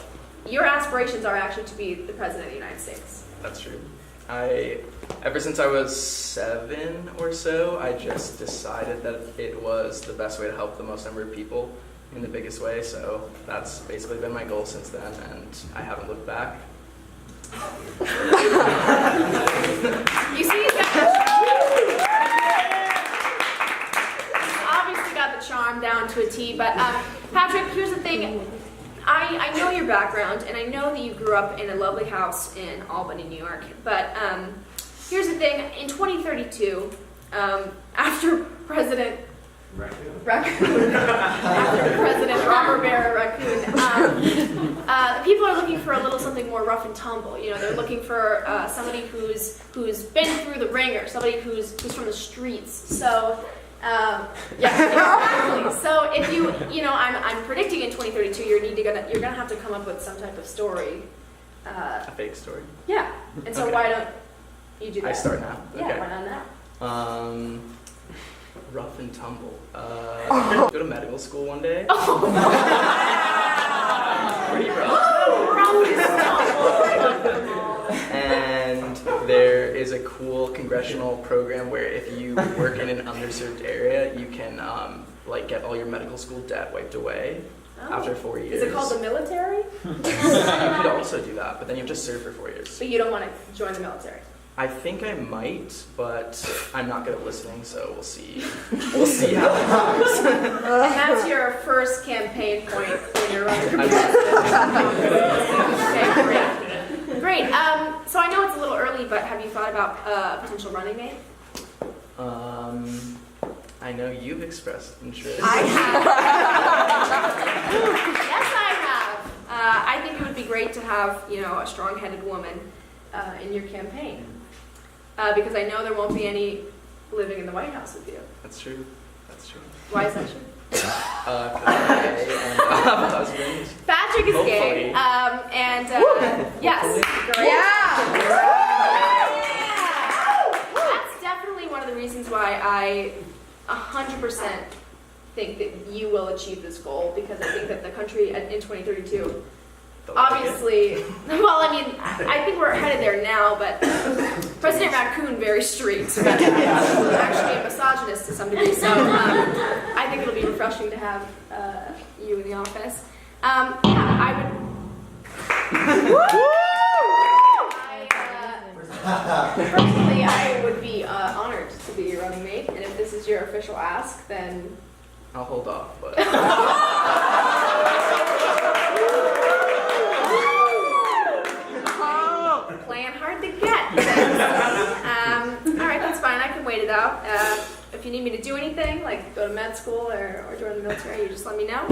your aspirations are actually to be the President of the United States. That's true. Ever since I was 7 or so, I just decided that it was the best way to help the most number of people in the biggest way. So that's basically been my goal since then, and I haven't looked back. You see, he's obviously got the charm down to a T, but Patrick, here's the thing. I know your background, and I know that you grew up in a lovely house in Albany, New York, but here's the thing. In 2032, after President Raccoon, after President Robert Birrer Raccoon, the people are looking for a little something more rough and tumble. They're looking for somebody who's been through the ringer, somebody who's from the streets. So, exactly. So if I'm predicting in 2032, you're gonna have to come up with some type of story. A fake story. Yeah. And so Okay. why don't you do that? I start now. Yeah. Okay. Why not now? Rough and tumble. Go to medical school one day. Pretty rough. And there is a cool congressional program where if you work in an underserved area, you can get all your medical school debt wiped away after 4 years. Is it called the military? You could also do that, but then you have to serve for 4 years. But you don't want to join the military. I think I might, but I'm not good at listening, so we'll see. We'll see how it goes. And that's your first campaign point when you're running for president. Okay, great. So I know it's a little early, but have you thought about a potential running mate? I know you've expressed interest. I have. Yes, I have. I think it would be great to have, a strong-headed woman in your campaign. Because I know there won't be any living in the White House with you. That's true. Why is that true? Because I'm gay and I have a husband. Patrick is gay. Yes. Great. That's definitely one of the reasons why I 100% think that you will achieve this goal, because I think that the country in 2032 Obviously, well, I mean, I think we're headed there now, but President Raccoon, very straight, but actually a misogynist to some degree, so I think it'll be refreshing to have you in the office. Yeah, I would... Personally, I would be honored to be your running mate, and if this is your official ask, then... I'll hold off, but... Playing hard to get. All right, that's fine. I can wait it out. If you need me to do anything, like go to med school or join the military, you just let me know.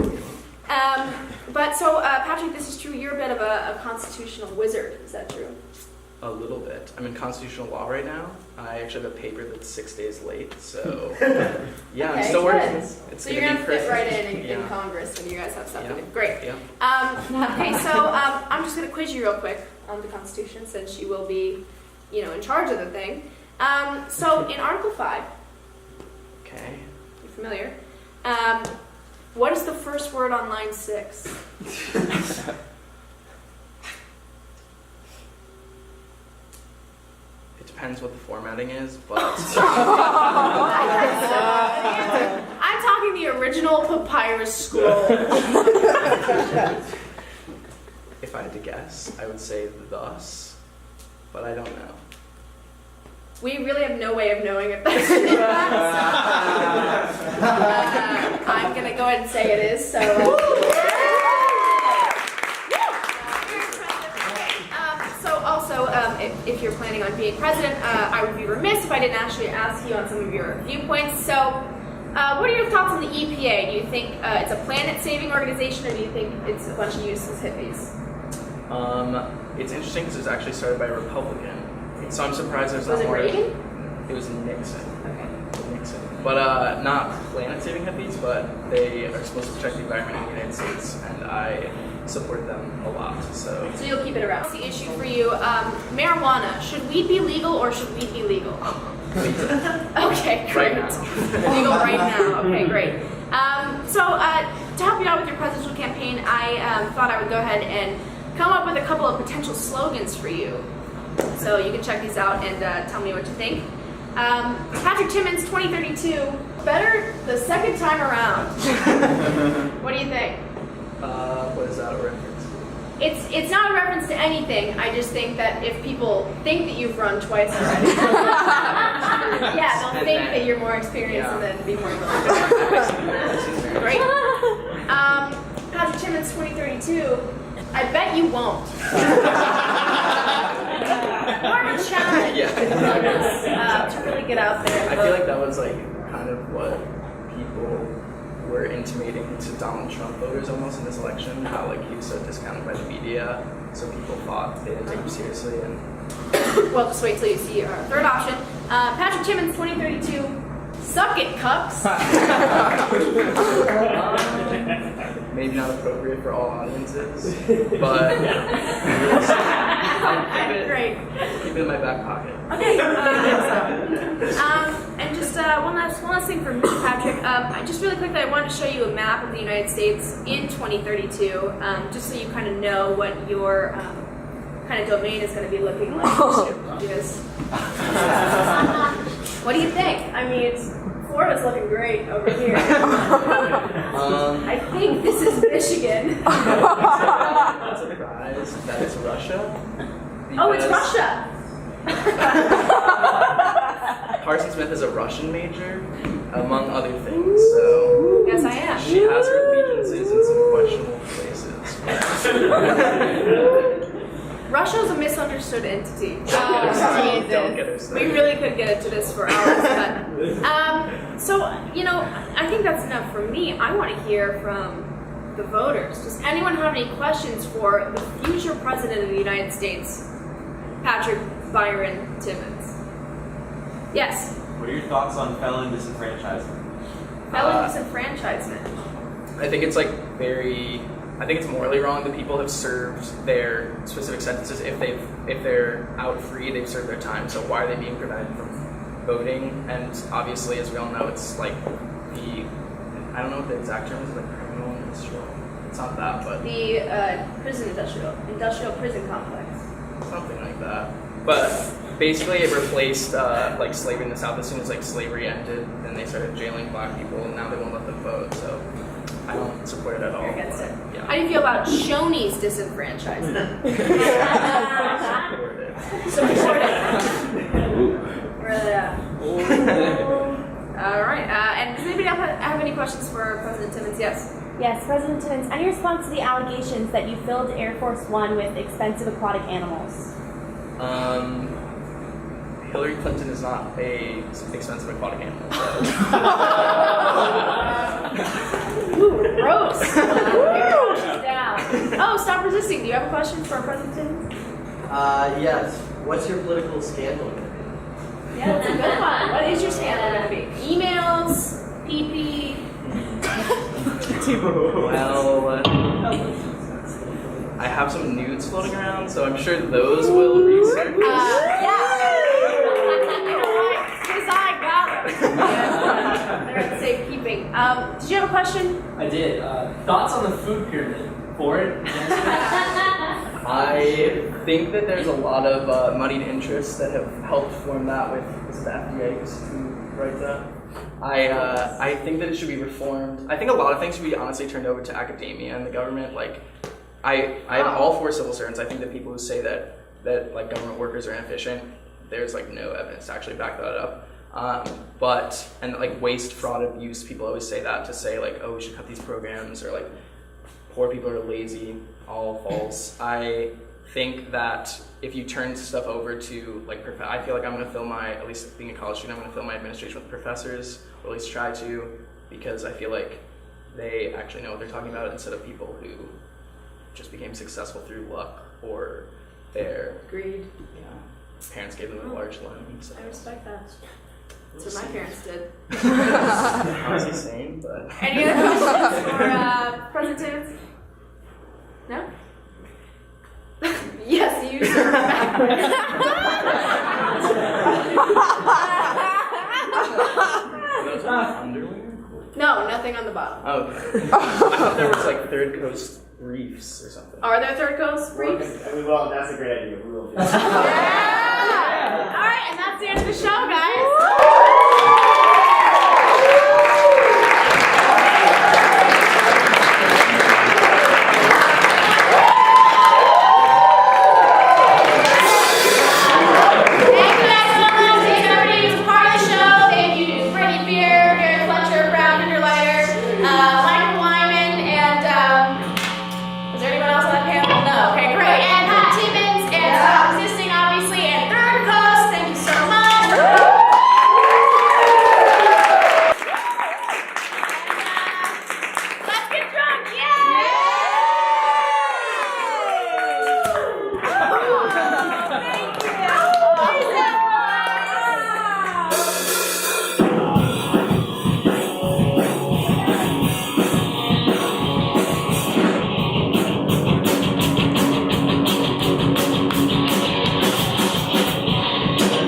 But so, Patrick, this is true. You're a bit of a constitutional wizard. Is that true? A little bit. I'm in constitutional law right now. I actually have a paper that's 6 days late, so yeah, I'm still working. So you're gonna fit right in Congress when you guys have stuff to do. Great. Yeah. Okay, so I'm just gonna quiz you real quick on the Constitution, since you will be, in charge of the thing. So in Article 5, okay, you're familiar. What is the first word on line 6? It depends what the formatting is, but... I'm talking the original papyrus scroll. If I had to guess, I would say thus, but I don't know. We really have no way of knowing if that's I'm going to go ahead and say it is, so... If you're planning on being president, I would be remiss if I didn't actually ask you on some of your viewpoints. So, what are your thoughts on the EPA? Do you think it's a planet-saving organization, or do you think it's a bunch of useless hippies? It's interesting because it was actually started by a Republican, so I'm surprised there's not more. Was it Reagan? It was Nixon. Okay. Nixon. But not planet-saving hippies, but they are supposed to protect the environment in the United States, and I support them a lot. So you'll keep it around. What's the issue for you? Marijuana. Should weed be legal or should weed be legal? Okay, great. Right now. Legal right now. Okay, great. So to help you out with your presidential campaign, I thought I would go ahead and come up with a couple of potential slogans for you. So you can check these out and tell me what you think. Patrick Timmons 2032. Better the second time around. What do you think? What is that a reference to? It's not a reference to anything. I just think that if people think that you've run twice already, yeah, they'll think that you're more experienced and then be more willing to run. Great. Patrick Timmons 2032. I bet you won't. More of a challenge to really get out there. I feel like that was kind of what people were intimating to Donald Trump voters almost in this election, how he was so discounted by the media, so people thought they didn't take him seriously. And well, just wait till you see our third option. Patrick Timmons 2032. Suck it, cups. Maybe not appropriate for all audiences, but I'll keep it in my back pocket. Okay. And just one last thing for me, Patrick. I just really quickly, I wanted to show you a map of the United States in 2032, just so you kind of know what your kind of domain is going to be looking like. What do you think? I mean, Florida's looking great over here. I think this is Michigan. I'm surprised that it's Russia. Oh, it's Russia. Carsen Smith is a Russian major, among other things, so... Yes, I am. She has her allegiances in some questionable places. Russia's a misunderstood entity. Don't get her started. We really could get into this for hours, but so I think that's enough for me. I want to hear from the voters. Does anyone have any questions for the future president of the United States, Patrick Byron Timmons? Yes. What are your thoughts on felon disenfranchisement? Felon disenfranchisement. I think it's I think it's morally wrong that people have served their specific sentences. If they're out free, they've served their time. So why are they being prevented from voting? And obviously, as we all know, it's I don't know what the exact term is, criminal industrial It's not that, but The industrial prison complex. something like that. But basically, it replaced like slavery in the South. As soon as like slavery ended, then they started jailing black people, and now they won't let them vote. So I don't support it at all. You're against it. Yeah. How do you feel about Shoney's disenfranchisement? Support it. Where are they at? All right. And does anybody else have any questions for President Timmons? Yes. Yes, President Timmons, any response to the allegations that you filled Air Force One with expensive aquatic animals? Hillary Clinton is not a expensive aquatic animal. So. Ooh, gross. Down. Oh, stop resisting. Do you have a question for President Timmons? Yes. What's your political scandal? Yeah, that's a good one. What is your scandal going to be? Emails, PP. Well, I have some nudes floating around, so I'm sure those will resurface. Yeah. Because I got them. They're in safekeeping. Did you have a question? I did. Thoughts on the food pyramid? For it? I think that there's a lot of moneyed interests that have helped form that with the FDA who writes that. I think that it should be reformed. I think a lot of things should be honestly turned over to academia and the government. Like, I'm all for civil servants. I think that people who say that like government workers are inefficient, there's like no evidence to actually back that up. And like waste, fraud, abuse, people always say that to say like, oh, we should cut these programs, or like poor people are lazy, all false. I think that if you turn stuff over to like, I feel like I'm going to fill at least being a college student, I'm going to fill my administration with professors, or at least try to, because I feel like they actually know what they're talking about instead of people who just became successful through luck or their Greed. Parents gave them a large loan. So. I respect that. That's what my parents did. Honestly same, but... Any other questions for President Timmons? No? Yes, you sir. Those are underwear? No, nothing on the bottom. Okay. I thought there was like Third Coast Reefs or something. Are there Third Coast Reefs? Well, that's a great idea. We will do that. Yeah! Alright, and that's the end of the show, guys. Thank you guys so much. Thank you everybody who was part of the show. Thank you to Britt, Birrer, Fletcher, Hinderliter, Michael, Wyman, and was there anyone else on that panel? No. Okay, great. And Timmons, and Stop Resisting, obviously, and Third Coast. Thank you so much. Let's get drunk. Yay!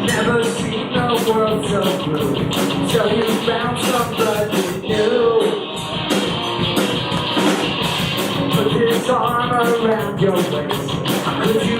Never seen the world so blue till you found somebody new. Put his arm around your waist. Could you